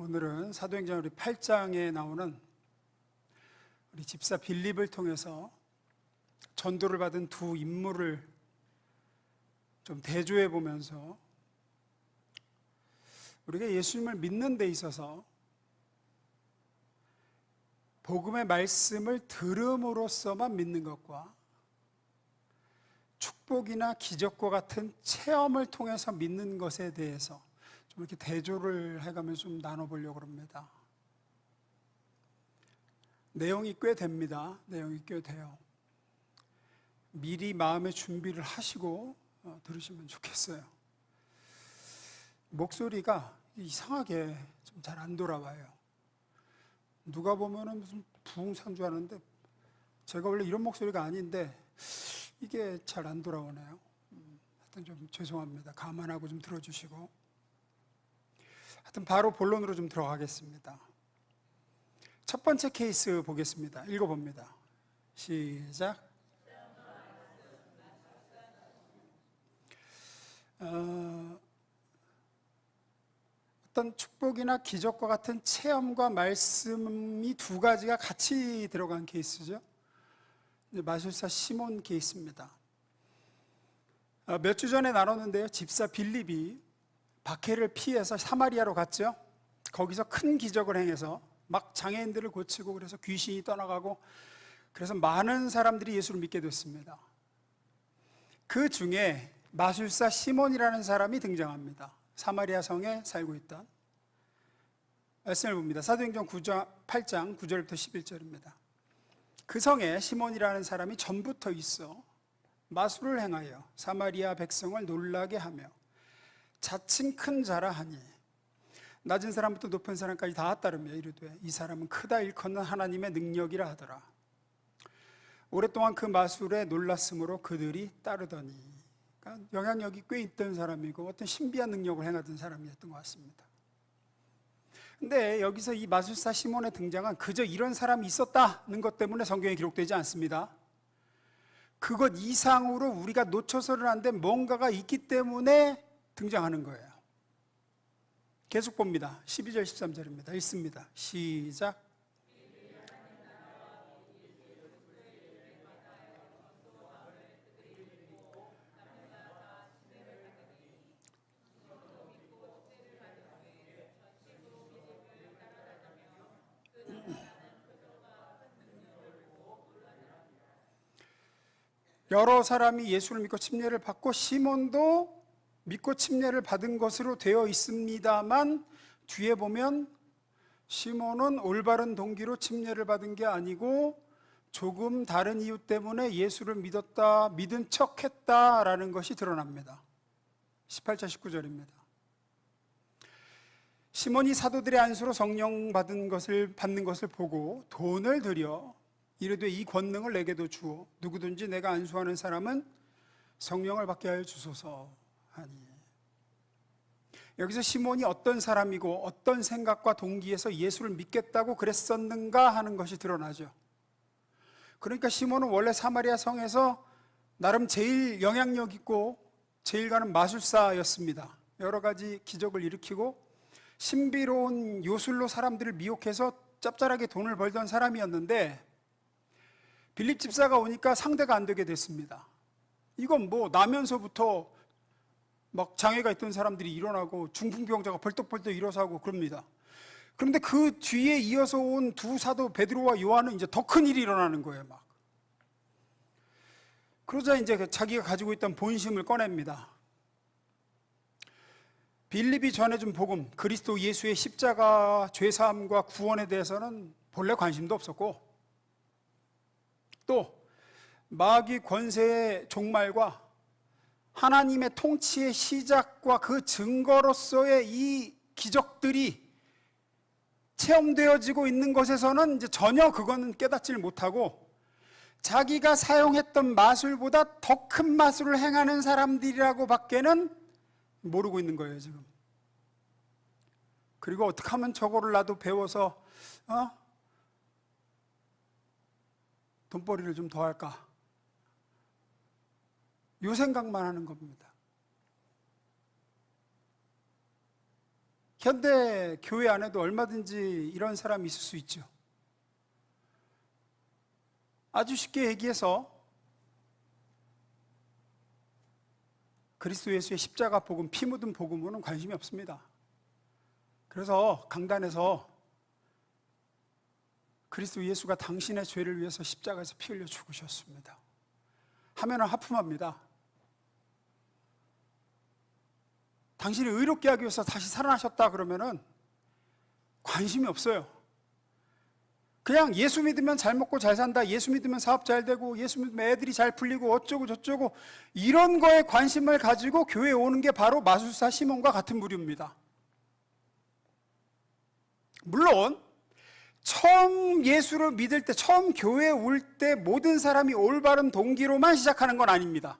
오늘은 사도행전 우리 8장에 나오는 우리 집사 빌립을 통해서 전도를 받은 두 인물을 좀 대조해 보면서 우리가 예수님을 믿는 데 있어서 복음의 말씀을 들음으로써만 믿는 것과 축복이나 기적과 같은 체험을 통해서 믿는 것에 대해서 좀 이렇게 대조를 해가면서 좀 나눠보려고 합니다. 내용이 꽤 됩니다. 내용이 꽤 돼요. 미리 마음의 준비를 하시고 들으시면 좋겠어요. 목소리가 이상하게 좀 잘 안 돌아와요. 누가 보면은 무슨 부흥사인 줄 아는데 제가 원래 이런 목소리가 아닌데 이게 잘 안 돌아오네요. 하여튼 좀 죄송합니다. 감안하고 좀 들어주시고. 하여튼 바로 본론으로 좀 들어가겠습니다. 첫 번째 케이스 보겠습니다. 읽어봅니다. 시작. 어떤 축복이나 기적과 같은 체험과 말씀이 두 가지가 같이 들어간 케이스죠. 마술사 시몬 케이스입니다. 몇 주 전에 나눴는데요. 집사 빌립이 박해를 피해서 사마리아로 갔죠. 거기서 큰 기적을 행해서 막 장애인들을 고치고 그래서 귀신이 떠나가고 그래서 많은 사람들이 예수를 믿게 됐습니다. 그 중에 마술사 시몬이라는 사람이 등장합니다. 사마리아 성에 살고 있던. 말씀을 봅니다. 사도행전 8장 9절부터 11절입니다. 그 성에 시몬이라는 사람이 전부터 있어 마술을 행하여 사마리아 백성을 놀라게 하며 자칭 큰 자라 하니 낮은 사람부터 높은 사람까지 다 따르며 이르되 이 사람은 크다 일컫는 하나님의 능력이라 하더라. 오랫동안 그 마술에 놀랐으므로 그들이 따르더니, 그러니까 영향력이 꽤 있던 사람이고 어떤 신비한 능력을 행하던 사람이었던 것 같습니다. 근데 여기서 이 마술사 시몬의 등장은 그저 이런 사람이 있었다는 것 때문에 성경에 기록되지 않습니다. 그것 이상으로 우리가 놓쳐서는 안 된 뭔가가 있기 때문에 등장하는 거예요. 계속 봅니다. 12절 13절입니다. 읽습니다. 시작. 여러 사람이 예수를 믿고 침례를 받고 시몬도 믿고 침례를 받은 것으로 되어 있습니다만 뒤에 보면 시몬은 올바른 동기로 침례를 받은 게 아니고 조금 다른 이유 때문에 예수를 믿은 척 했다라는 것이 드러납니다. 18절 19절입니다. 시몬이 사도들의 안수로 성령 받는 것을 보고 돈을 들여 이르되 이 권능을 내게도 주어 누구든지 내가 안수하는 사람은 성령을 받게 하여 주소서 하니. 여기서 시몬이 어떤 사람이고 어떤 생각과 동기에서 예수를 믿겠다고 그랬었는가 하는 것이 드러나죠. 그러니까 시몬은 원래 사마리아 성에서 나름 제일 영향력 있고 제일 가는 마술사였습니다. 여러 가지 기적을 일으키고 신비로운 요술로 사람들을 미혹해서 짭짤하게 돈을 벌던 사람이었는데 빌립 집사가 오니까 상대가 안 되게 됐습니다. 이건 뭐 나면서부터 막 장애가 있던 사람들이 일어나고 중풍병자가 벌떡벌떡 일어서고 그럽니다. 그런데 그 뒤에 이어서 온 두 사도 베드로와 요한은 이제 더 큰 일이 일어나는 거예요. 막. 그러자 이제 자기가 가지고 있던 본심을 꺼냅니다. 빌립이 전해준 복음, 그리스도 예수의 십자가 죄사함과 구원에 대해서는 본래 관심도 없었고 또 마귀 권세의 종말과 하나님의 통치의 시작과 그 증거로서의 이 기적들이 체험되어지고 있는 것에서는 이제 전혀 그거는 깨닫지를 못하고 자기가 사용했던 마술보다 더 큰 마술을 행하는 사람들이라고 밖에는 모르고 있는 거예요 지금. 그리고 어떻게 하면 저거를 나도 배워서 돈벌이를 좀 더 할까? 요 생각만 하는 겁니다. 현대 교회 안에도 얼마든지 이런 사람이 있을 수 있죠. 아주 쉽게 얘기해서 그리스도 예수의 십자가 복음, 피 묻은 복음은 관심이 없습니다. 그래서 강단에서 그리스도 예수가 당신의 죄를 위해서 십자가에서 피 흘려 죽으셨습니다 하면은 하품합니다. 당신이 의롭게 하기 위해서 다시 살아나셨다 그러면은 관심이 없어요. 그냥 예수 믿으면 잘 먹고 잘 산다, 예수 믿으면 사업 잘 되고, 예수 믿으면 애들이 잘 풀리고 어쩌고 저쩌고, 이런 거에 관심을 가지고 교회에 오는 게 바로 마술사 시몬과 같은 부류입니다. 물론 처음 예수를 믿을 때, 처음 교회에 올 때 모든 사람이 올바른 동기로만 시작하는 건 아닙니다.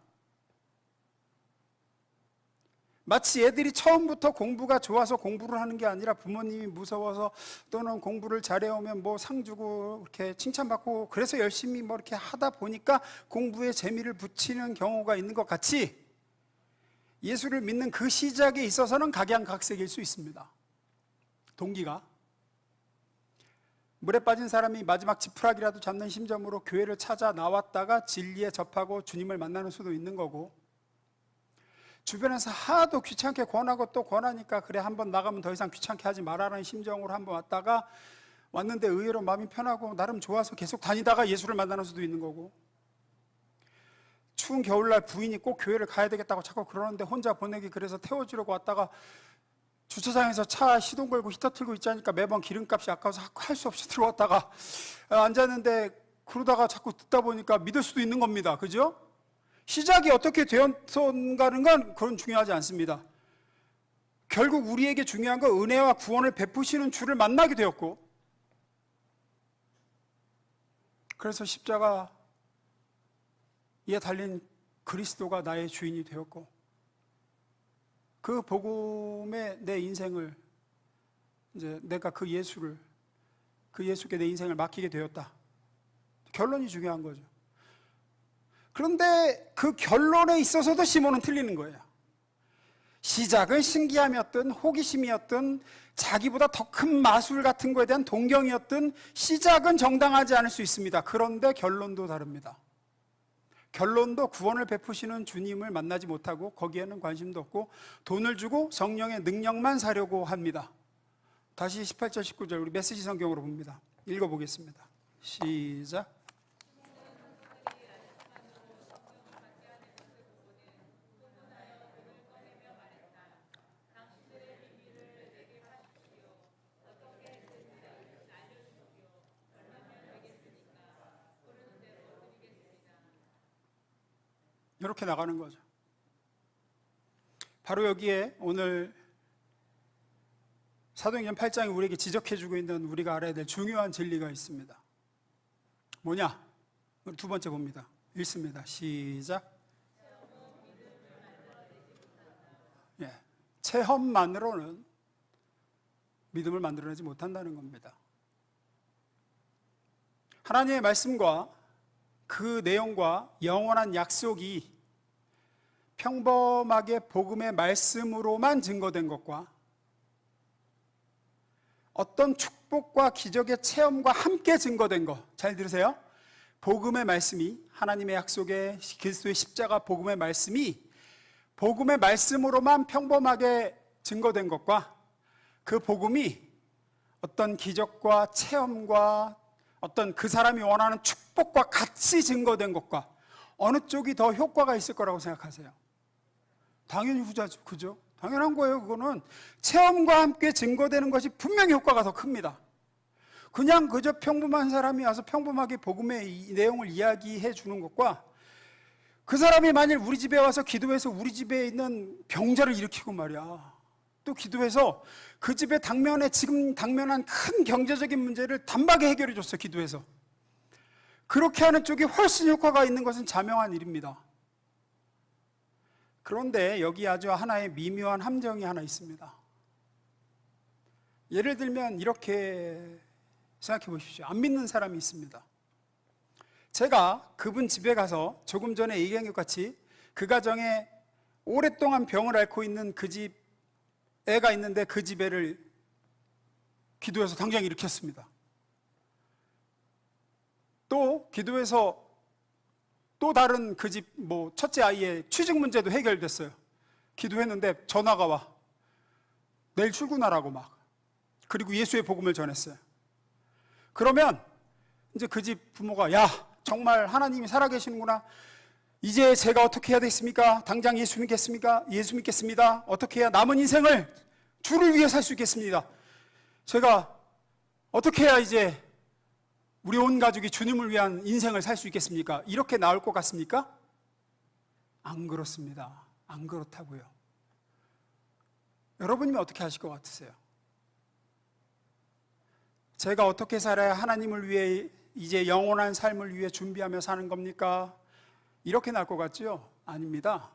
마치 애들이 처음부터 공부가 좋아서 공부를 하는 게 아니라 부모님이 무서워서, 또는 공부를 잘해오면 뭐 상 주고 이렇게 칭찬받고 그래서 열심히 뭐 이렇게 하다 보니까 공부에 재미를 붙이는 경우가 있는 것 같이, 예수를 믿는 그 시작에 있어서는 각양각색일 수 있습니다. 동기가. 물에 빠진 사람이 마지막 지푸라기라도 잡는 심정으로 교회를 찾아 나왔다가 진리에 접하고 주님을 만나는 수도 있는 거고, 주변에서 하도 귀찮게 권하고 또 권하니까 그래 한번 나가면 더 이상 귀찮게 하지 말라는 심정으로 한번 왔다가 왔는데 의외로 마음이 편하고 나름 좋아서 계속 다니다가 예수를 만나는 수도 있는 거고, 추운 겨울날 부인이 꼭 교회를 가야 되겠다고 자꾸 그러는데 혼자 보내기 그래서 태워주려고 왔다가 주차장에서 차 시동 걸고 히터 틀고 있자니까 매번 기름값이 아까워서 할 수 없이 들어왔다가 앉았는데, 그러다가 자꾸 듣다 보니까 믿을 수도 있는 겁니다. 그죠? 시작이 어떻게 되었던가는 건 그건 중요하지 않습니다. 결국 우리에게 중요한 건 은혜와 구원을 베푸시는 주를 만나게 되었고, 그래서 십자가에 달린 그리스도가 나의 주인이 되었고, 그 복음에 내 인생을, 이제 내가 그 예수께 내 인생을 맡기게 되었다. 결론이 중요한 거죠. 그런데 그 결론에 있어서도 시몬은 틀리는 거예요. 시작은 신기함이었든 호기심이었든 자기보다 더 큰 마술 같은 거에 대한 동경이었든 시작은 정당하지 않을 수 있습니다. 그런데 결론도 다릅니다. 결론도 구원을 베푸시는 주님을 만나지 못하고 거기에는 관심도 없고 돈을 주고 성령의 능력만 사려고 합니다. 다시 18절 19절 우리 메시지 성경으로 봅니다. 읽어보겠습니다. 시작. 이렇게 나가는 거죠. 바로 여기에 오늘 사도행전 8장이 우리에게 지적해주고 있는 우리가 알아야 될 중요한 진리가 있습니다. 뭐냐? 두 번째 봅니다. 읽습니다. 시작. 체험만으로는 믿음을 만들어내지 못한다는 겁니다. 하나님의 말씀과 그 내용과 영원한 약속이 평범하게 복음의 말씀으로만 증거된 것과 어떤 축복과 기적의 체험과 함께 증거된 것, 잘 들으세요. 복음의 말씀이, 하나님의 약속의 그리스도의 십자가 복음의 말씀이 복음의 말씀으로만 평범하게 증거된 것과 그 복음이 어떤 기적과 체험과 어떤 그 사람이 원하는 축복과 같이 증거된 것과 어느 쪽이 더 효과가 있을 거라고 생각하세요? 당연히 후자죠. 그죠? 당연한 거예요. 그거는 체험과 함께 증거되는 것이 분명히 효과가 더 큽니다. 그냥 그저 평범한 사람이 와서 평범하게 복음의 내용을 이야기해 주는 것과 그 사람이 만일 우리 집에 와서 기도해서 우리 집에 있는 병자를 일으키고 말이야, 또 기도해서 그 집에 지금 당면한 큰 경제적인 문제를 단박에 해결해 줬어요. 기도해서. 그렇게 하는 쪽이 훨씬 효과가 있는 것은 자명한 일입니다. 그런데 여기 아주 하나의 미묘한 함정이 하나 있습니다. 예를 들면 이렇게 생각해 보십시오. 안 믿는 사람이 있습니다. 제가 그분 집에 가서 조금 전에 얘기한 것 같이 그 가정에 오랫동안 병을 앓고 있는 그 집 애가 있는데 그 집 애를 기도해서 당장 일으켰습니다. 또 기도해서 또 다른 그 집 첫째 아이의 취직 문제도 해결됐어요. 기도했는데 전화가 와. 내일 출근하라고 막. 그리고 예수의 복음을 전했어요. 그러면 이제 그 집 부모가, 야, 정말 하나님이 살아계시는구나. 이제 제가 어떻게 해야 되겠습니까? 당장 예수 믿겠습니까? 예수 믿겠습니다. 어떻게 해야 남은 인생을 주를 위해 살 수 있겠습니다. 제가 어떻게 해야 이제 우리 온 가족이 주님을 위한 인생을 살 수 있겠습니까? 이렇게 나올 것 같습니까? 안 그렇습니다. 안 그렇다고요. 여러분이면 어떻게 하실 것 같으세요? 제가 어떻게 살아야 하나님을 위해 이제 영원한 삶을 위해 준비하며 사는 겁니까? 이렇게 나올 것 같죠? 아닙니다.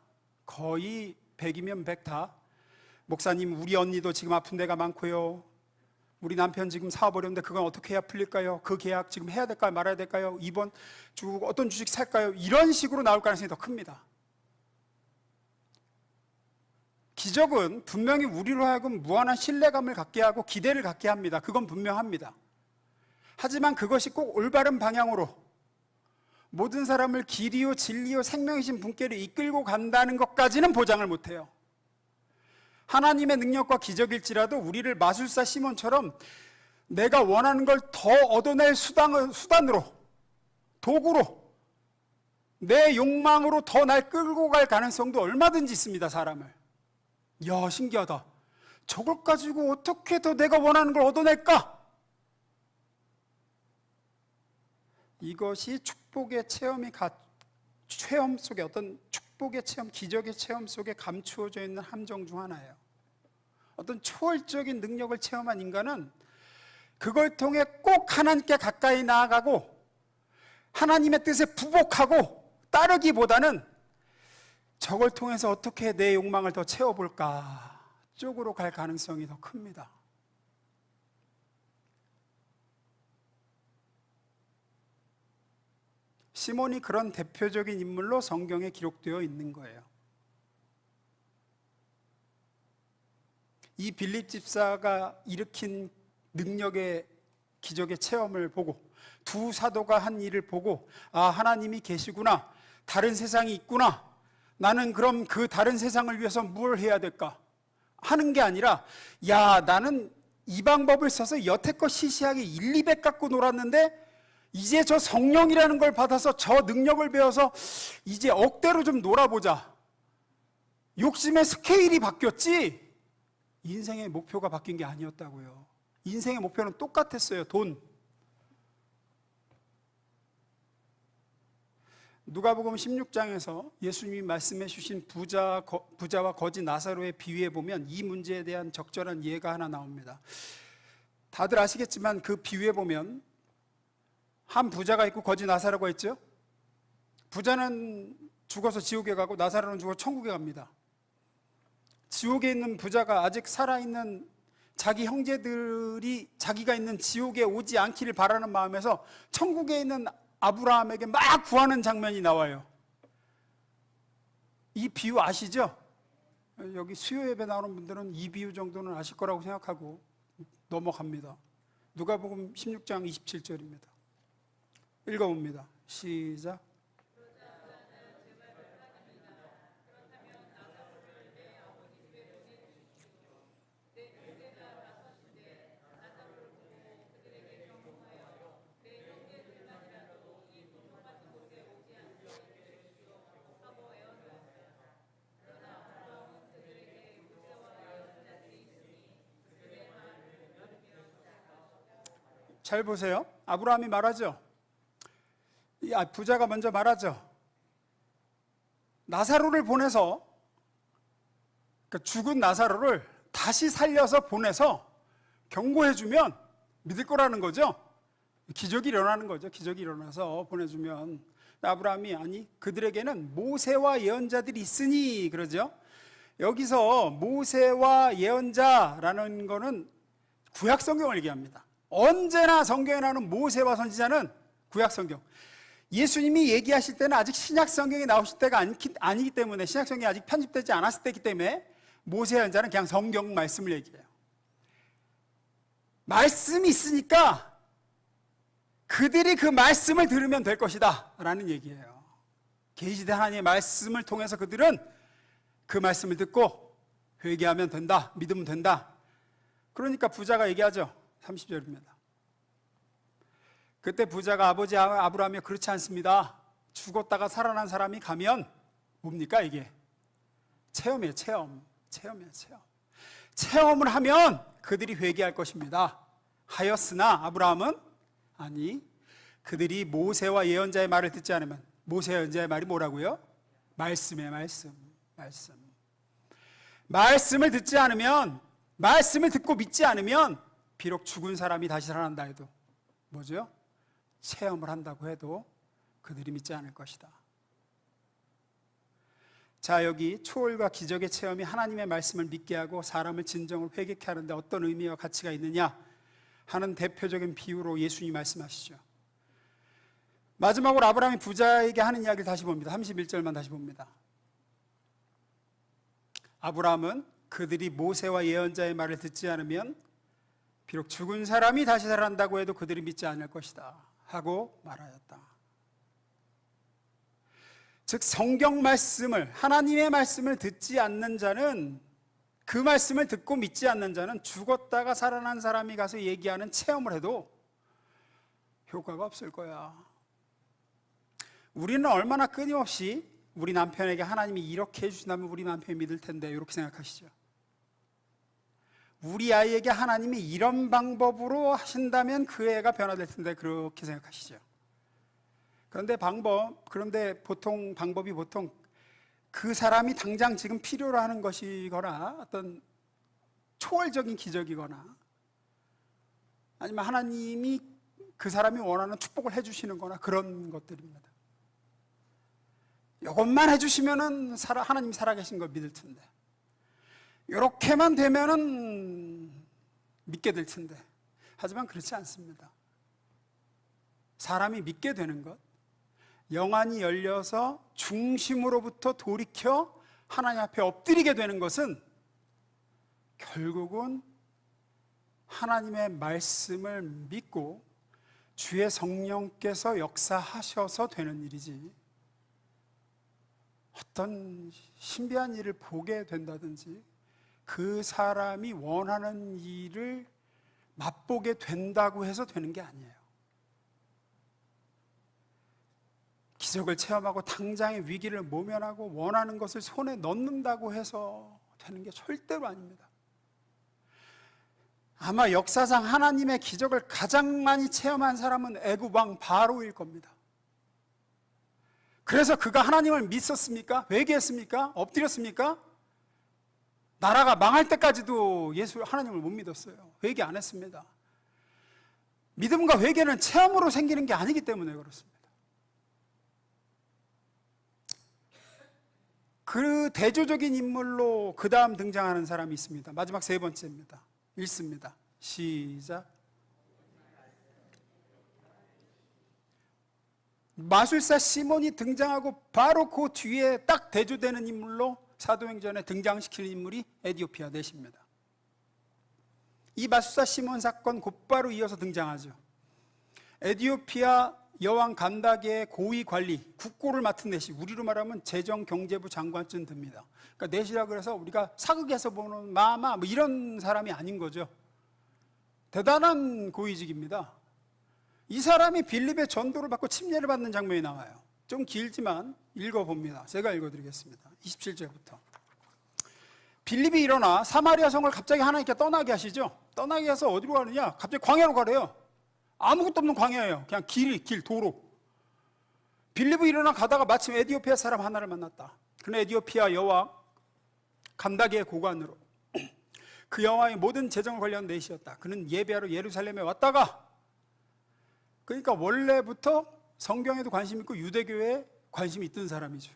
거의 100이면 100 다. 목사님, 우리 언니도 지금 아픈 데가 많고요. 우리 남편 지금 사업 어려운데 그건 어떻게 해야 풀릴까요? 그 계약 지금 해야 될까요? 말아야 될까요? 이번 주 어떤 주식 살까요? 이런 식으로 나올 가능성이 더 큽니다. 기적은 분명히 우리로 하여금 무한한 신뢰감을 갖게 하고 기대를 갖게 합니다. 그건 분명합니다. 하지만 그것이 꼭 올바른 방향으로 모든 사람을 길이요 진리요 생명이신 분께로 이끌고 간다는 것까지는 보장을 못해요. 하나님의 능력과 기적일지라도 우리를 마술사 시몬처럼 내가 원하는 걸 더 얻어낼 수단으로, 도구로, 내 욕망으로 더 날 끌고 갈 가능성도 얼마든지 있습니다. 사람을. 야, 신기하다. 저걸 가지고 어떻게 더 내가 원하는 걸 얻어낼까? 이것이 축복의 체험 속에 어떤 축복의 체험, 기적의 체험 속에 감추어져 있는 함정 중 하나예요. 어떤 초월적인 능력을 체험한 인간은 그걸 통해 꼭 하나님께 가까이 나아가고 하나님의 뜻에 부복하고 따르기보다는 저걸 통해서 어떻게 내 욕망을 더 채워볼까 쪽으로 갈 가능성이 더 큽니다. 시몬이 그런 대표적인 인물로 성경에 기록되어 있는 거예요. 이 빌립 집사가 일으킨 능력의 기적의 체험을 보고 두 사도가 한 일을 보고 아, 하나님이 계시구나. 다른 세상이 있구나. 나는 그럼 그 다른 세상을 위해서 뭘 해야 될까? 하는 게 아니라 야, 나는 이 방법을 써서 여태껏 시시하게 1, 200 갖고 놀았는데 이제 저 성령이라는 걸 받아서 저 능력을 배워서 이제 억대로 좀 놀아보자. 욕심의 스케일이 바뀌었지 인생의 목표가 바뀐 게 아니었다고요. 인생의 목표는 똑같았어요. 돈. 누가복음 16장에서 예수님이 말씀해 주신 부자와 거지 나사로의 비유에 보면 이 문제에 대한 적절한 예가 하나 나옵니다. 다들 아시겠지만 그 비유에 보면 한 부자가 있고 거지 나사로가 있죠. 부자는 죽어서 지옥에 가고 나사로는 죽어 천국에 갑니다. 지옥에 있는 부자가 아직 살아있는 자기 형제들이 자기가 있는 지옥에 오지 않기를 바라는 마음에서 천국에 있는 아브라함에게 막 구하는 장면이 나와요. 이 비유 아시죠? 여기 수요 예배 나오는 분들은 이 비유 정도는 아실 거라고 생각하고 넘어갑니다. 누가복음 16장 27절입니다. 읽어봅니다. 시작. 잘 보세요. 아브라함이 말하죠. 부자가 먼저 말하죠. 나사로를 보내서, 그러니까 죽은 나사로를 다시 살려서 보내서 경고해주면 믿을 거라는 거죠. 기적이 일어나는 거죠. 기적이 일어나서 보내주면. 아브라함이 아니 그들에게는 모세와 예언자들이 있으니 그러죠. 여기서 모세와 예언자라는 거는 구약 성경을 얘기합니다. 언제나 성경에 나오는 모세와 선지자는 구약 성경. 예수님이 얘기하실 때는 아직 신약 성경이 나오실 때가 아니기 때문에, 신약 성경이 아직 편집되지 않았을 때이기 때문에 모세 예언자는 그냥 성경 말씀을 얘기해요. 말씀이 있으니까 그들이 그 말씀을 들으면 될 것이다 라는 얘기예요. 계시된 하나님의 말씀을 통해서 그들은 그 말씀을 듣고 회개하면 된다, 믿으면 된다. 그러니까 부자가 얘기하죠. 30절입니다. 그때 부자가 아버지 아브라함이 그렇지 않습니다. 죽었다가 살아난 사람이 가면 뭡니까 이게? 체험이에요. 체험이에요. 체험을 하면 그들이 회개할 것입니다. 하였으나 아브라함은 아니, 그들이 모세와 예언자의 말을 듣지 않으면, 모세 예언자의 말이 뭐라고요? 말씀이에요. 말씀을 듣지 않으면, 말씀을 듣고 믿지 않으면 비록 죽은 사람이 다시 살아난다 해도 뭐죠? 체험을 한다고 해도 그들이 믿지 않을 것이다. 자, 여기 초월과 기적의 체험이 하나님의 말씀을 믿게 하고 사람을 진정으로 회개케 하는데 어떤 의미와 가치가 있느냐 하는 대표적인 비유로 예수님이 말씀하시죠. 마지막으로 아브라함이 부자에게 하는 이야기를 다시 봅니다. 31절만 다시 봅니다. 아브라함은 그들이 모세와 예언자의 말을 듣지 않으면 비록 죽은 사람이 다시 살아난다고 해도 그들이 믿지 않을 것이다 하고 말하였다. 즉 성경 말씀을, 하나님의 말씀을 듣지 않는 자는, 그 말씀을 듣고 믿지 않는 자는 죽었다가 살아난 사람이 가서 얘기하는 체험을 해도 효과가 없을 거야. 우리는 얼마나 끊임없이 우리 남편에게 하나님이 이렇게 해주신다면 우리 남편이 믿을 텐데 이렇게 생각하시죠. 우리 아이에게 하나님이 이런 방법으로 하신다면 그 애가 변화될 텐데 그렇게 생각하시죠. 그런데 보통 방법이 그 사람이 당장 지금 필요로 하는 것이거나 어떤 초월적인 기적이거나 아니면 하나님이 그 사람이 원하는 축복을 해주시는 거나 그런 것들입니다. 이것만 해주시면은 하나님이 살아계신 걸 믿을 텐데, 이렇게만 되면은 믿게 될 텐데. 하지만 그렇지 않습니다. 사람이 믿게 되는 것, 영안이 열려서 중심으로부터 돌이켜 하나님 앞에 엎드리게 되는 것은 결국은 하나님의 말씀을 믿고 주의 성령께서 역사하셔서 되는 일이지, 어떤 신비한 일을 보게 된다든지 그 사람이 원하는 일을 맛보게 된다고 해서 되는 게 아니에요. 기적을 체험하고 당장의 위기를 모면하고 원하는 것을 손에 넣는다고 해서 되는 게 절대로 아닙니다. 아마 역사상 하나님의 기적을 가장 많이 체험한 사람은 애굽 왕 바로일 겁니다. 그래서 그가 하나님을 믿었습니까? 회개했습니까? 엎드렸습니까? 나라가 망할 때까지도 하나님을 못 믿었어요. 회개 안 했습니다. 믿음과 회개는 체험으로 생기는 게 아니기 때문에 그렇습니다. 그 대조적인 인물로 그 다음 등장하는 사람이 있습니다. 마지막 세 번째입니다. 읽습니다. 시작. 마술사 시몬이 등장하고 바로 그 뒤에 딱 대조되는 인물로 사도행전에 등장시키는 인물이 에디오피아 내시입니다. 이 마술사 시몬 사건 곧바로 이어서 등장하죠. 에디오피아 여왕 간다게의 고위 관리, 국고를 맡은 내시, 우리로 말하면 재정경제부 장관쯤 됩니다. 그러니까 내시라 그래서 우리가 사극에서 보는 마마 뭐 이런 사람이 아닌 거죠. 대단한 고위직입니다. 이 사람이 빌립의 전도를 받고 침례를 받는 장면이 나와요. 좀 길지만 읽어봅니다. 제가 읽어드리겠습니다. 27절부터. 빌립이 일어나 사마리아 성을 갑자기 하나님께 떠나게 하시죠. 떠나게 해서 어디로 가느냐? 갑자기 광야로 가래요. 아무것도 없는 광야예요. 그냥 길, 도로. 빌립이 일어나 가다가 마침 에디오피아 사람 하나를 만났다. 그는 에디오피아 여왕 간다게의 고관으로 그 여왕의 모든 재정을 관리하는 내시였다. 그는 예배하러 예루살렘에 왔다가, 그러니까 원래부터 성경에도 관심 있고 유대교에 관심이 있던 사람이죠.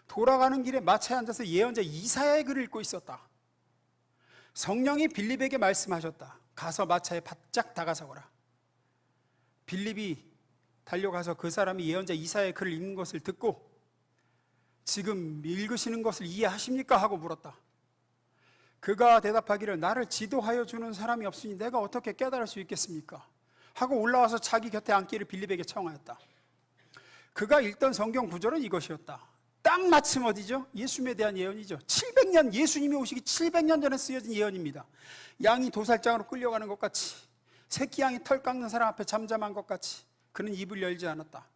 돌아가는 길에 마차에 앉아서 예언자 이사야의 글을 읽고 있었다. 성령이 빌립에게 말씀하셨다. 가서 마차에 바짝 다가서거라. 빌립이 달려가서 그 사람이 예언자 이사야의 글을 읽는 것을 듣고 지금 읽으시는 것을 이해하십니까? 하고 물었다. 그가 대답하기를 나를 지도하여 주는 사람이 없으니 내가 어떻게 깨달을 수 있겠습니까? 하고 올라와서 자기 곁에 앉기를 빌립에게 청하였다. 그가 읽던 성경 구절은 이것이었다. 딱 마침 어디죠? 예수님에 대한 예언이죠. 700년, 예수님이 오시기 700년 전에 쓰여진 예언입니다. 양이 도살장으로 끌려가는 것 같이, 새끼 양이 털 깎는 사람 앞에 잠잠한 것 같이 그는 입을 열지 않았다.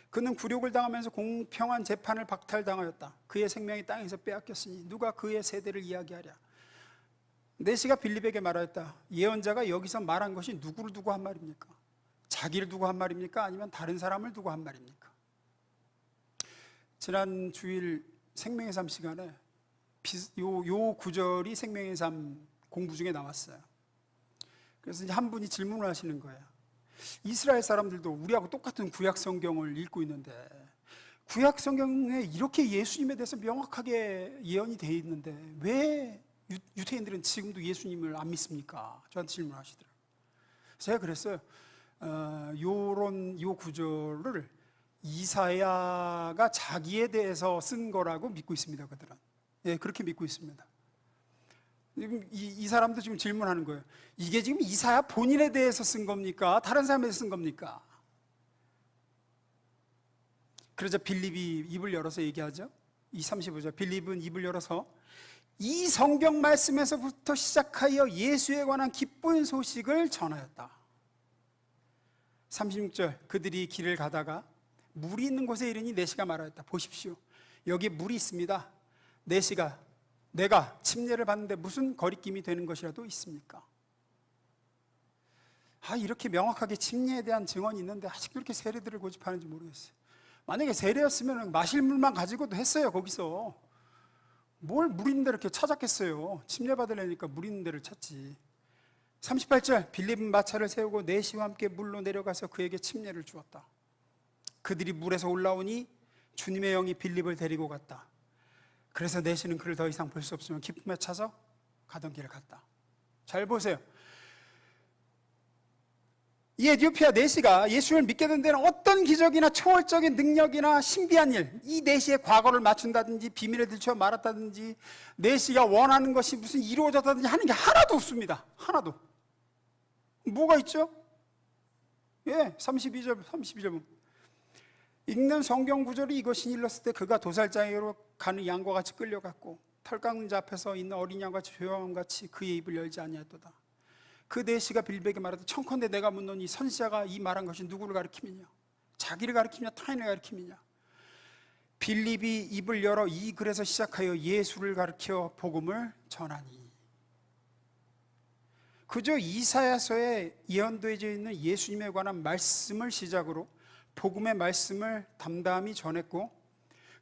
그는 굴욕을 당하면서 공평한 재판을 박탈당하였다. 그의 생명이 땅에서 빼앗겼으니 누가 그의 세대를 이야기하랴. 내시가 빌립에게 말하였다. 예언자가 여기서 말한 것이 누구를 두고 한 말입니까? 자기를 두고 한 말입니까? 아니면 다른 사람을 두고 한 말입니까? 지난 주일 생명의 삶 시간에 요 구절이 생명의 삶 공부 중에 나왔어요. 그래서 이제 한 분이 질문을 하시는 거예요. 이스라엘 사람들도 우리하고 똑같은 구약 성경을 읽고 있는데 구약 성경에 이렇게 예수님에 대해서 명확하게 예언이 되어 있는데 왜 유대인들은 지금도 예수님을 안 믿습니까? 저한테 질문하시더라고요. 제가 그랬어요. 요 구절을 이사야가 자기에 대해서 쓴 거라고 믿고 있습니다. 그들은. 예, 그렇게 믿고 있습니다. 이 사람도 지금 질문하는 거예요. 이게 지금 이사야 본인에 대해서 쓴 겁니까? 다른 사람에 대해서 쓴 겁니까? 그러자 빌립이 입을 열어서 얘기하죠. 35절 빌립은 입을 열어서 이 성경 말씀에서부터 시작하여 예수에 관한 기쁜 소식을 전하였다. 36절 그들이 길을 가다가 물이 있는 곳에 이르니 내시가 말하였다. 보십시오, 여기 물이 있습니다. 내가 침례를 받는데 무슨 거리낌이 되는 것이라도 있습니까? 이렇게 명확하게 침례에 대한 증언이 있는데 아직도 이렇게 세례들을 고집하는지 모르겠어요. 만약에 세례였으면 마실 물만 가지고도 했어요. 거기서 뭘 물 있는 데를 이렇게 찾았겠어요. 침례 받으려니까 물 있는 데를 찾지. 38절 빌립은 마차를 세우고 내시와 함께 물로 내려가서 그에게 침례를 주었다. 그들이 물에서 올라오니 주님의 영이 빌립을 데리고 갔다. 그래서 내시는 그를 더 이상 볼 수 없으면 기쁨에 차서 가던 길을 갔다. 잘 보세요. 이 에티오피아 내시가 예수를 믿게 된 데는 어떤 기적이나 초월적인 능력이나 신비한 일, 이 내시의 과거를 맞춘다든지 비밀을 들춰 말았다든지 내시가 원하는 것이 무슨 이루어졌다든지 하는 게 하나도 없습니다. 하나도. 뭐가 있죠? 32절 읽는 성경 구절이 이것이 일렀을 때 그가 도살장으로 가는 양과 같이 끌려갔고 털 깎는 자 앞에서 있는 어린 양같이 조용함같이 그의 입을 열지 아니하였도다. 그 내시가 빌립에게 말하되 청컨대 내가 묻노니 선지자가 이 말한 것이 누구를 가리킴이냐? 자기를 가리키냐 타인을 가리킴이냐? 빌립이 입을 열어 이 글에서 시작하여 예수를 가리켜 복음을 전하니. 그저 이사야서에 예언되어져 있는 예수님에 관한 말씀을 시작으로 복음의 말씀을 담담히 전했고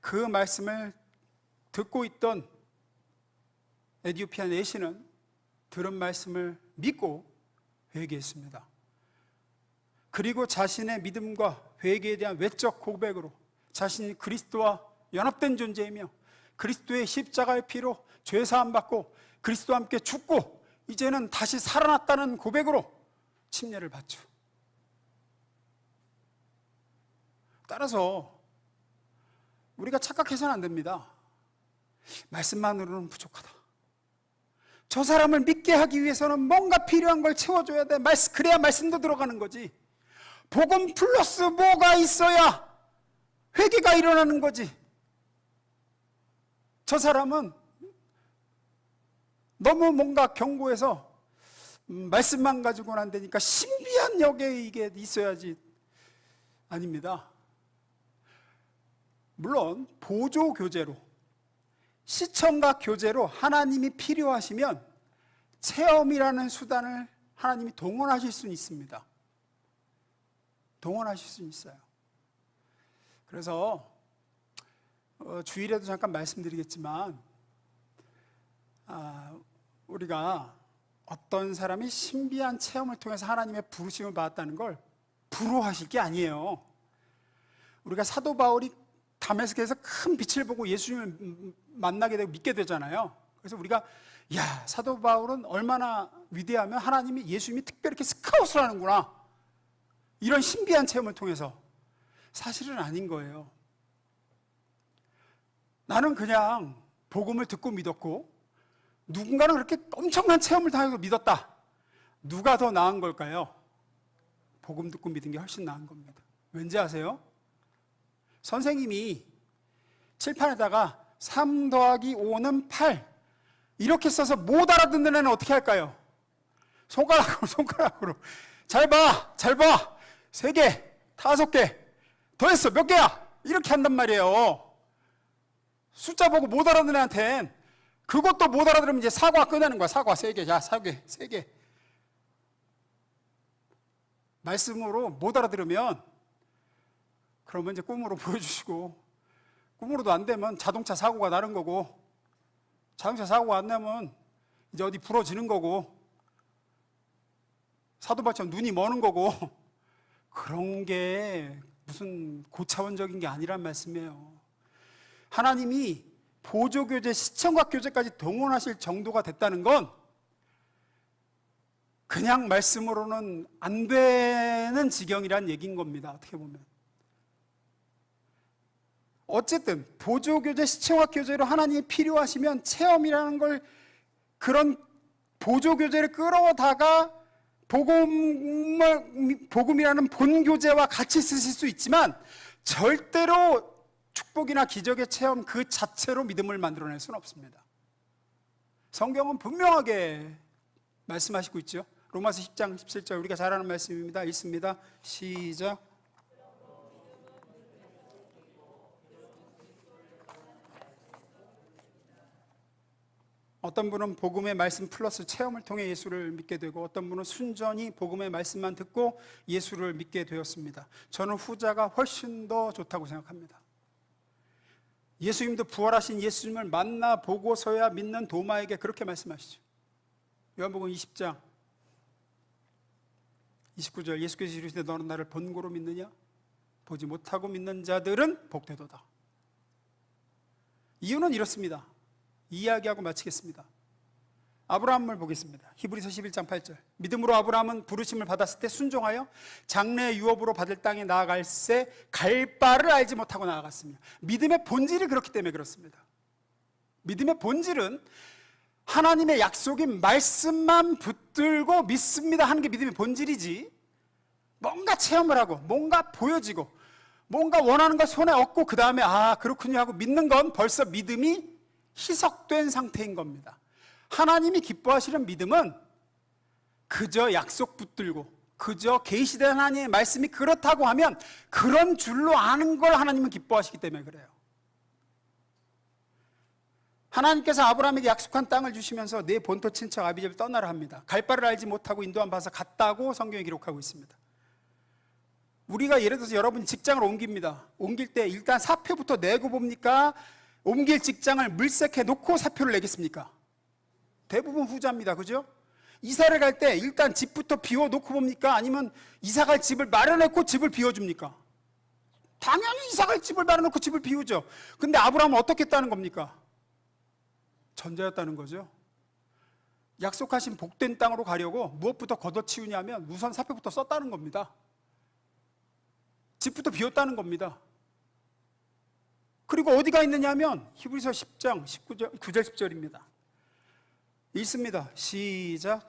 그 말씀을 듣고 있던 에티오피아 내시는 들은 말씀을 믿고 회개했습니다. 그리고 자신의 믿음과 회개에 대한 외적 고백으로 자신이 그리스도와 연합된 존재이며 그리스도의 십자가의 피로 죄사함 받고 그리스도와 함께 죽고 이제는 다시 살아났다는 고백으로 침례를 받죠. 따라서 우리가 착각해서는 안 됩니다. 말씀만으로는 부족하다. 저 사람을 믿게 하기 위해서는 뭔가 필요한 걸 채워줘야 돼. 그래야 말씀도 들어가는 거지. 복음 플러스 뭐가 있어야 회개가 일어나는 거지. 저 사람은 너무 뭔가 견고해서 말씀만 가지고는 안 되니까 신비한 역에 이게 있어야지. 아닙니다. 물론 보조 교제로 시청각 교제로 하나님이 필요하시면 체험이라는 수단을 하나님이 동원하실 수는 있습니다. 동원하실 수는 있어요. 그래서 주일에도 잠깐 말씀드리겠지만 우리가 어떤 사람이 신비한 체험을 통해서 하나님의 부르심을 받았다는 걸 부러워하실 게 아니에요. 우리가 사도 바울이 다메섹에서 큰 빛을 보고 예수님을 만나게 되고 믿게 되잖아요. 그래서 우리가 사도 바울은 얼마나 위대하면 하나님이 예수님이 특별히 이렇게 스카웃을 하는구나, 이런 신비한 체험을 통해서. 사실은 아닌 거예요. 나는 그냥 복음을 듣고 믿었고 누군가는 그렇게 엄청난 체험을 당해서 믿었다. 누가 더 나은 걸까요? 복음 듣고 믿은 게 훨씬 나은 겁니다. 왠지 아세요? 선생님이 칠판에다가 3 더하기 5는 8 이렇게 써서 못 알아듣는 애는 어떻게 할까요? 손가락으로 잘 봐 3개 5개 더했어 몇 개야? 이렇게 한단 말이에요. 숫자 보고 못 알아듣는 애한텐 그것도 못 알아들으면 이제 사과 꺼내는 거야. 사과 3개, 자, 3개. 말씀으로 못 알아들으면 그러면 이제 꿈으로 보여주시고, 꿈으로도 안 되면 자동차 사고가 나는 거고, 자동차 사고가 안 나면 이제 어디 부러지는 거고, 사도바처럼 눈이 머는 거고, 그런 게 무슨 고차원적인 게 아니란 말씀이에요. 하나님이 보조교제, 시청각교제까지 동원하실 정도가 됐다는 건 그냥 말씀으로는 안 되는 지경이란 얘기인 겁니다. 어떻게 보면. 어쨌든 보조교제, 시청각교제로 하나님이 필요하시면 체험이라는 걸, 그런 보조교제를 끌어다가 복음이라는 본교제와 같이 쓰실 수 있지만 절대로 축복이나 기적의 체험 그 자체로 믿음을 만들어낼 수는 없습니다. 성경은 분명하게 말씀하시고 있죠. 로마서 10장 17절 우리가 잘 아는 말씀입니다. 읽습니다. 시작. 어떤 분은 복음의 말씀 플러스 체험을 통해 예수를 믿게 되고, 어떤 분은 순전히 복음의 말씀만 듣고 예수를 믿게 되었습니다. 저는 후자가 훨씬 더 좋다고 생각합니다. 예수님도 부활하신 예수님을 만나보고서야 믿는 도마에게 그렇게 말씀하시죠. 요한복음 20장 29절 예수께서 이르시되 너는 나를 본고로 믿느냐? 보지 못하고 믿는 자들은 복되도다. 이유는 이렇습니다. 이야기하고 마치겠습니다. 아브라함을 보겠습니다. 히브리서 11장 8절 믿음으로 아브라함은 부르심을 받았을 때 순종하여 장래 유업으로 받을 땅에 나아갈새 갈 바를 알지 못하고 나아갔습니다. 믿음의 본질이 그렇기 때문에 그렇습니다. 믿음의 본질은 하나님의 약속인 말씀만 붙들고 믿습니다 하는 게 믿음의 본질이지, 뭔가 체험을 하고 뭔가 보여지고 뭔가 원하는 걸 손에 얻고 그 다음에 아 그렇군요 하고 믿는 건 벌써 믿음이 희석된 상태인 겁니다. 하나님이 기뻐하시는 믿음은 그저 약속 붙들고 그저 계시된 하나님의 말씀이 그렇다고 하면 그런 줄로 아는 걸 하나님은 기뻐하시기 때문에 그래요. 하나님께서 아브라함에게 약속한 땅을 주시면서 내 본토 친척 아비집을 떠나라 합니다. 갈 바를 알지 못하고 인도함 받아서 갔다고 성경에 기록하고 있습니다. 우리가 예를 들어서 여러분이 직장을 옮깁니다. 옮길 때 일단 사표부터 내고 봅니까? 옮길 직장을 물색해 놓고 사표를 내겠습니까? 대부분 후자입니다. 그죠? 이사를 갈 때 일단 집부터 비워 놓고 봅니까? 아니면 이사 갈 집을 마련해놓고 집을 비워줍니까? 당연히 이사 갈 집을 마련해놓고 집을 비우죠. 근데 아브라함은 어떻게 했다는 겁니까? 전자였다는 거죠. 약속하신 복된 땅으로 가려고 무엇부터 걷어치우냐면 우선 사표부터 썼다는 겁니다. 집부터 비웠다는 겁니다. 그리고 어디가 있느냐면 히브리서 10장 9절 10절입니다. 읽습니다. 시작.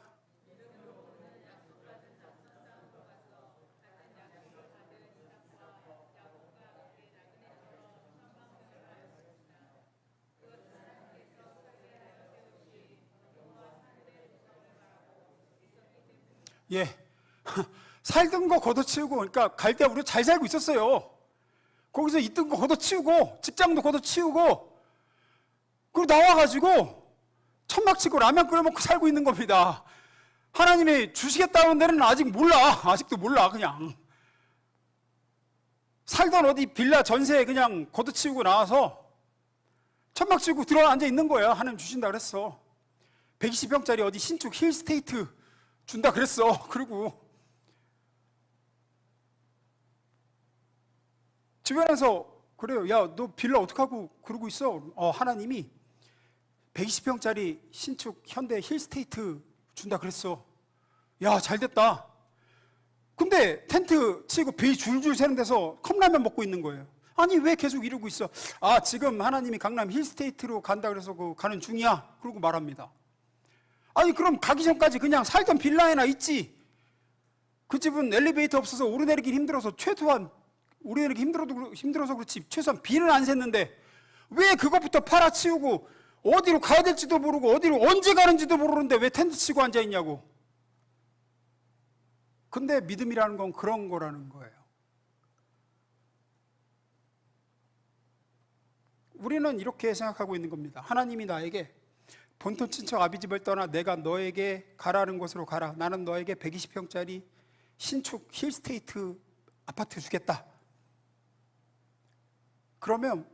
예. 살던 거 걷어치우고, 그러니까 갈 때 우리 잘 살고 있었어요. 거기서 있던 거 걷어치우고 직장도 걷어치우고 그리고 나와가지고 천막 치고 라면 끓여 먹고 살고 있는 겁니다. 하나님이 주시겠다는 데는 아직 몰라. 아직도 몰라. 그냥 살던 어디 빌라 전세 그냥 걷어치우고 나와서 천막 치고 들어 앉아 있는 거예요. 하나님 주신다 그랬어. 120평짜리 어디 신축 힐스테이트 준다 그랬어. 그리고 주변에서 그래요. 야, 너 빌라 어떡하고 그러고 있어? 하나님이 120평짜리 신축 현대 힐스테이트 준다 그랬어. 야, 잘 됐다. 근데 텐트 치고 비 줄줄 새는 데서 컵라면 먹고 있는 거예요. 아니, 왜 계속 이러고 있어? 아, 지금 하나님이 강남 힐스테이트로 간다 그래서 그 가는 중이야. 그러고 말합니다. 아니 그럼 가기 전까지 그냥 살던 빌라에나 있지. 그 집은 엘리베이터 없어서 오르내리기 힘들어서 최소한 오르내리기 힘들어서 그렇지 최소한 비는 안 샜는데 왜 그것부터 팔아치우고 어디로 가야 될지도 모르고 어디로 언제 가는지도 모르는데 왜 텐트 치고 앉아 있냐고. 근데 믿음이라는 건 그런 거라는 거예요. 우리는 이렇게 생각하고 있는 겁니다. 하나님이 나에게 본토 친척 아비집을 떠나 내가 너에게 가라는 곳으로 가라. 나는 너에게 120평짜리 신축 힐스테이트 아파트 주겠다. 그러면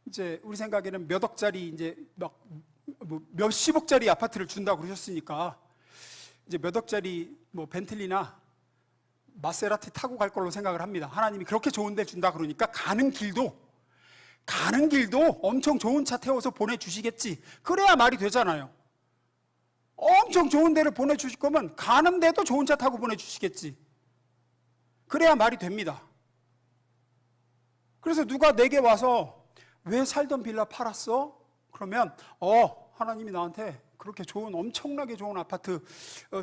이제 우리 생각에는 몇 억짜리 이제 막 몇십억짜리 아파트를 준다고 그러셨으니까 이제 몇 억짜리 뭐 벤틀리나 마세라티 타고 갈 걸로 생각을 합니다. 하나님이 그렇게 좋은 데 준다 그러니까 가는 길도 엄청 좋은 차 태워서 보내주시겠지. 그래야 말이 되잖아요. 엄청 좋은 데를 보내주실 거면 가는 데도 좋은 차 타고 보내주시겠지. 그래야 말이 됩니다. 그래서 누가 내게 와서 왜 살던 빌라 팔았어? 그러면 하나님이 나한테 그렇게 좋은 엄청나게 좋은 아파트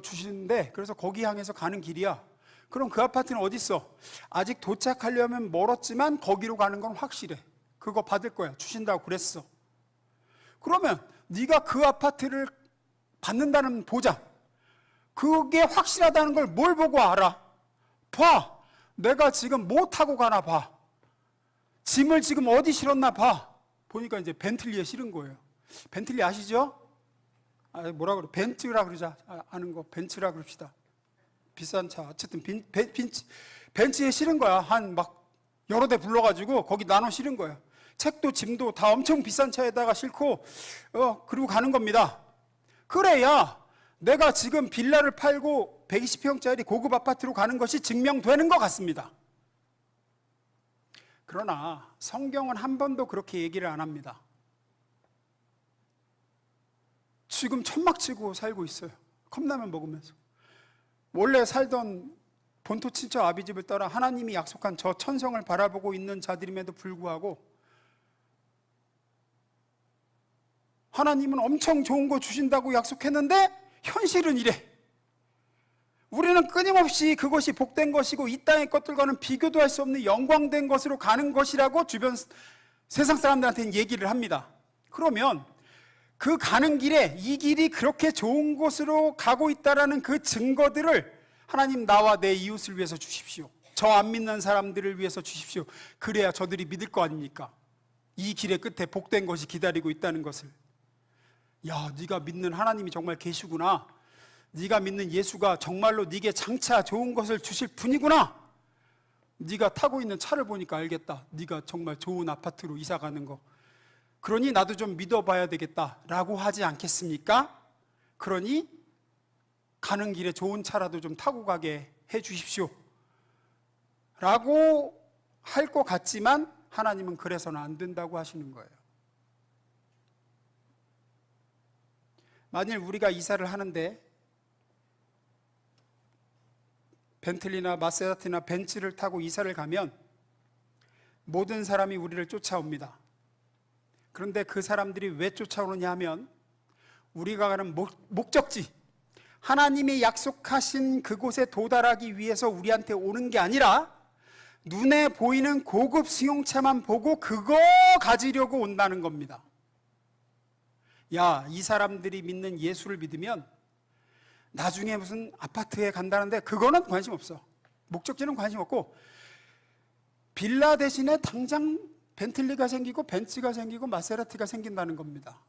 주시는데 그래서 거기 향해서 가는 길이야. 그럼 그 아파트는 어디 있어? 아직 도착하려면 멀었지만 거기로 가는 건 확실해. 그거 받을 거야. 주신다고 그랬어. 그러면 네가 그 아파트를 받는다는 보장, 그게 확실하다는 걸 뭘 보고 알아? 봐. 내가 지금 뭐 타고 가나 봐. 짐을 지금 어디 실었나 봐. 보니까 이제 벤틀리에 실은 거예요. 벤틀리 아시죠? 뭐라 그래? 벤츠라 그러자. 아는 거 벤츠라 그럽시다. 비싼 차. 어쨌든 벤츠에 실은 거야. 한 막 여러 대 불러가지고 거기 나눠 실은 거야. 책도 짐도 다 엄청 비싼 차에다가 싣고 그리고 가는 겁니다. 그래야 내가 지금 빌라를 팔고 120평짜리 고급 아파트로 가는 것이 증명되는 것 같습니다. 그러나 성경은 한 번도 그렇게 얘기를 안 합니다. 지금 천막치고 살고 있어요. 컵라면 먹으면서. 원래 살던 본토 친척 아비집을 떠나 하나님이 약속한 저 천성을 바라보고 있는 자들임에도 불구하고 하나님은 엄청 좋은 거 주신다고 약속했는데 현실은 이래. 우리는 끊임없이 그것이 복된 것이고 이 땅의 것들과는 비교도 할 수 없는 영광된 것으로 가는 것이라고 주변 세상 사람들한테는 얘기를 합니다. 그러면 그 가는 길에 이 길이 그렇게 좋은 곳으로 가고 있다는 그 증거들을 하나님 나와 내 이웃을 위해서 주십시오. 저 안 믿는 사람들을 위해서 주십시오. 그래야 저들이 믿을 거 아닙니까? 이 길의 끝에 복된 것이 기다리고 있다는 것을. 야, 네가 믿는 하나님이 정말 계시구나. 네가 믿는 예수가 정말로 네게 장차 좋은 것을 주실 분이구나. 네가 타고 있는 차를 보니까 알겠다. 네가 정말 좋은 아파트로 이사 가는 거. 그러니 나도 좀 믿어봐야 되겠다라고 하지 않겠습니까? 그러니 가는 길에 좋은 차라도 좀 타고 가게 해 주십시오 라고 할 것 같지만 하나님은 그래서는 안 된다고 하시는 거예요. 만일 우리가 이사를 하는데 벤틀리나 마세라티나 벤츠를 타고 이사를 가면 모든 사람이 우리를 쫓아옵니다. 그런데 그 사람들이 왜 쫓아오느냐 하면 우리가 가는 목적지, 하나님이 약속하신 그곳에 도달하기 위해서 우리한테 오는 게 아니라 눈에 보이는 고급 승용차만 보고 그거 가지려고 온다는 겁니다. 야, 이 사람들이 믿는 예수를 믿으면 나중에 무슨 아파트에 간다는데 그거는 관심 없어. 목적지는 관심 없고 빌라 대신에 당장 벤틀리가 생기고 벤츠가 생기고 마세라티가 생긴다는 겁니다.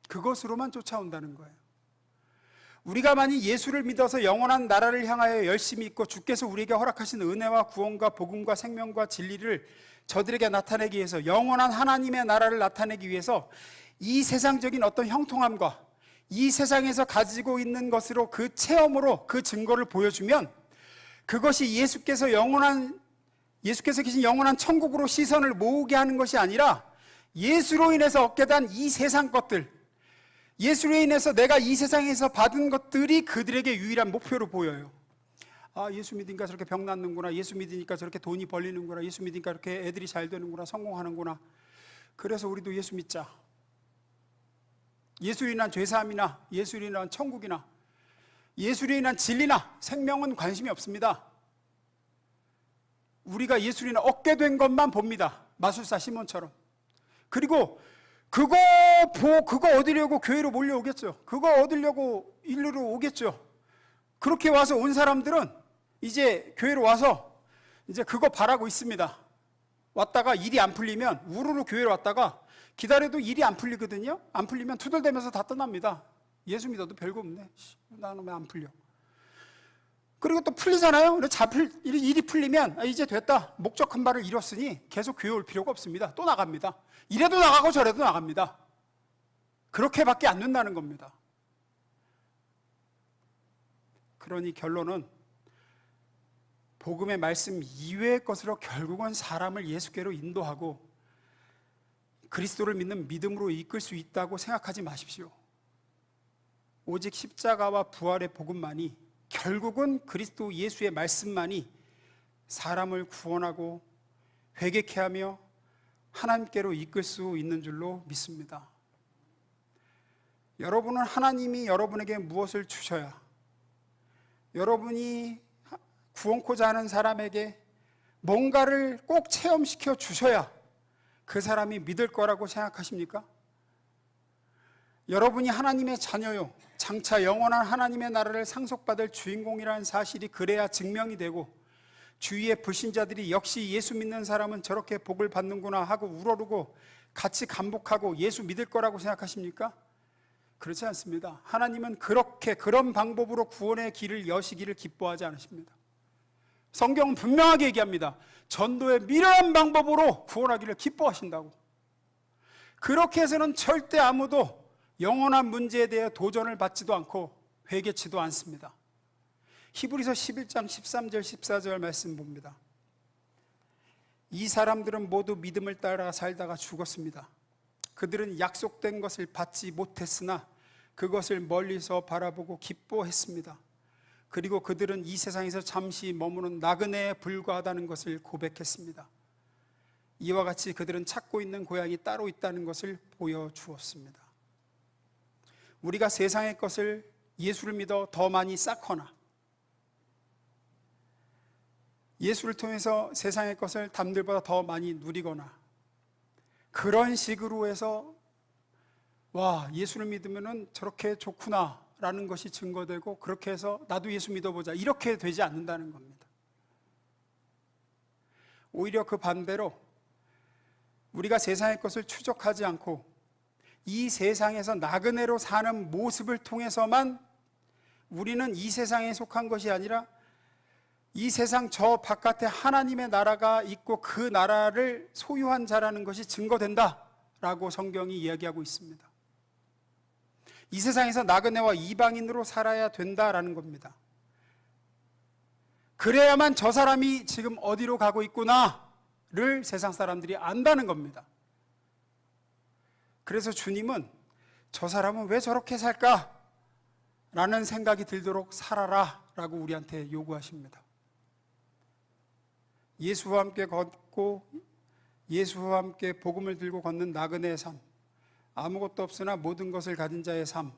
그것으로만 쫓아온다는 거예요. 우리가 만약 예수를 믿어서 영원한 나라를 향하여 열심히 있고 주께서 우리에게 허락하신 은혜와 구원과 복음과 생명과 진리를 저들에게 나타내기 위해서 영원한 하나님의 나라를 나타내기 위해서 이 세상적인 어떤 형통함과 이 세상에서 가지고 있는 것으로 그 체험으로 그 증거를 보여주면 그것이 예수께서 계신 영원한 천국으로 시선을 모으게 하는 것이 아니라 예수로 인해서 얻게 된 이 세상 것들, 예수로 인해서 내가 이 세상에서 받은 것들이 그들에게 유일한 목표로 보여요. 아, 예수 믿으니까 저렇게 병 낫는구나. 예수 믿으니까 저렇게 돈이 벌리는구나. 예수 믿으니까 이렇게 애들이 잘 되는구나. 성공하는구나. 그래서 우리도 예수 믿자. 예수로 인한 죄사함이나 예수로 인한 천국이나 예수로 인한 진리나 생명은 관심이 없습니다. 우리가 예수로 인한 얻게 된 것만 봅니다. 마술사 시몬처럼. 그리고 그거 얻으려고 교회로 몰려오겠죠. 그거 얻으려고 일루로 오겠죠. 그렇게 와서 온 사람들은 이제 교회로 와서 이제 그거 바라고 있습니다. 왔다가 일이 안 풀리면 우르르 교회로 왔다가 기다려도 일이 안 풀리거든요. 안 풀리면 투덜대면서 다 떠납니다. 예수 믿어도 별거 없네. 나는 왜 안 풀려? 그리고 또 풀리잖아요. 일이 풀리면 이제 됐다. 목적한 바를 이뤘으니 계속 교회 올 필요가 없습니다. 또 나갑니다. 이래도 나가고 저래도 나갑니다. 그렇게밖에 안 된다는 겁니다. 그러니 결론은 복음의 말씀 이외의 것으로 결국은 사람을 예수께로 인도하고 그리스도를 믿는 믿음으로 이끌 수 있다고 생각하지 마십시오. 오직 십자가와 부활의 복음만이, 결국은 그리스도 예수의 말씀만이 사람을 구원하고 회개케 하며 하나님께로 이끌 수 있는 줄로 믿습니다. 여러분은 하나님이 여러분에게 무엇을 주셔야, 여러분이 구원코자 하는 사람에게 뭔가를 꼭 체험시켜 주셔야 그 사람이 믿을 거라고 생각하십니까? 여러분이 하나님의 자녀요, 장차 영원한 하나님의 나라를 상속받을 주인공이라는 사실이 그래야 증명이 되고 주위의 불신자들이 역시 예수 믿는 사람은 저렇게 복을 받는구나 하고 우러르고 같이 감복하고 예수 믿을 거라고 생각하십니까? 그렇지 않습니다. 하나님은 그런 방법으로 구원의 길을 여시기를 기뻐하지 않으십니다. 성경은 분명하게 얘기합니다. 전도의 미련한 방법으로 구원하기를 기뻐하신다고. 그렇게 해서는 절대 아무도 영원한 문제에 대해 도전을 받지도 않고 회개치도 않습니다. 히브리서 11장 13절 14절 말씀 봅니다. 이 사람들은 모두 믿음을 따라 살다가 죽었습니다. 그들은 약속된 것을 받지 못했으나 그것을 멀리서 바라보고 기뻐했습니다. 그리고 그들은 이 세상에서 잠시 머무는 나그네에 불과하다는 것을 고백했습니다. 이와 같이 그들은 찾고 있는 고향이 따로 있다는 것을 보여주었습니다. 우리가 세상의 것을 예수를 믿어 더 많이 쌓거나 예수를 통해서 세상의 것을 남들보다 더 많이 누리거나 그런 식으로 해서 와, 예수를 믿으면 저렇게 좋구나 라는 것이 증거되고 그렇게 해서 나도 예수 믿어보자 이렇게 되지 않는다는 겁니다. 오히려 그 반대로 우리가 세상의 것을 추적하지 않고 이 세상에서 나그네로 사는 모습을 통해서만 우리는 이 세상에 속한 것이 아니라 이 세상 저 바깥에 하나님의 나라가 있고 그 나라를 소유한 자라는 것이 증거된다라고 성경이 이야기하고 있습니다. 이 세상에서 나그네와 이방인으로 살아야 된다라는 겁니다. 그래야만 저 사람이 지금 어디로 가고 있구나를 세상 사람들이 안다는 겁니다. 그래서 주님은 저 사람은 왜 저렇게 살까? 라는 생각이 들도록 살아라 라고 우리한테 요구하십니다. 예수와 함께 걷고 예수와 함께 복음을 들고 걷는 나그네의 삶, 아무것도 없으나 모든 것을 가진 자의 삶,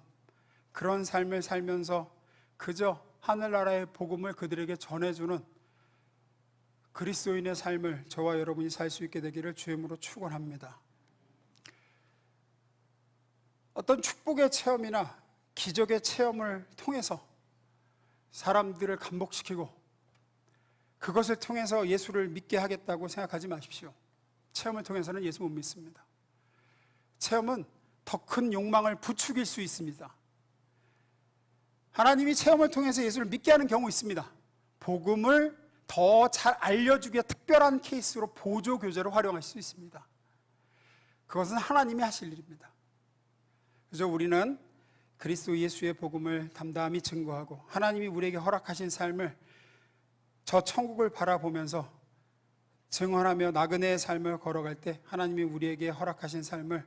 그런 삶을 살면서 그저 하늘나라의 복음을 그들에게 전해주는 그리스도인의 삶을 저와 여러분이 살 수 있게 되기를 주임으로 축원합니다. 어떤 축복의 체험이나 기적의 체험을 통해서 사람들을 감복시키고 그것을 통해서 예수를 믿게 하겠다고 생각하지 마십시오. 체험을 통해서는 예수 못 믿습니다. 체험은 더 큰 욕망을 부추길 수 있습니다. 하나님이 체험을 통해서 예수를 믿게 하는 경우 있습니다. 복음을 더 잘 알려주기 위해 특별한 케이스로 보조교제로 활용할 수 있습니다. 그것은 하나님이 하실 일입니다. 그래서 우리는 그리스도 예수의 복음을 담담히 증거하고 하나님이 우리에게 허락하신 삶을 저 천국을 바라보면서 증언하며 나그네의 삶을 걸어갈 때 하나님이 우리에게 허락하신 삶을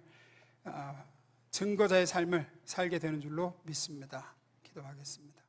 증거자의 삶을 살게 되는 줄로 믿습니다. 기도하겠습니다.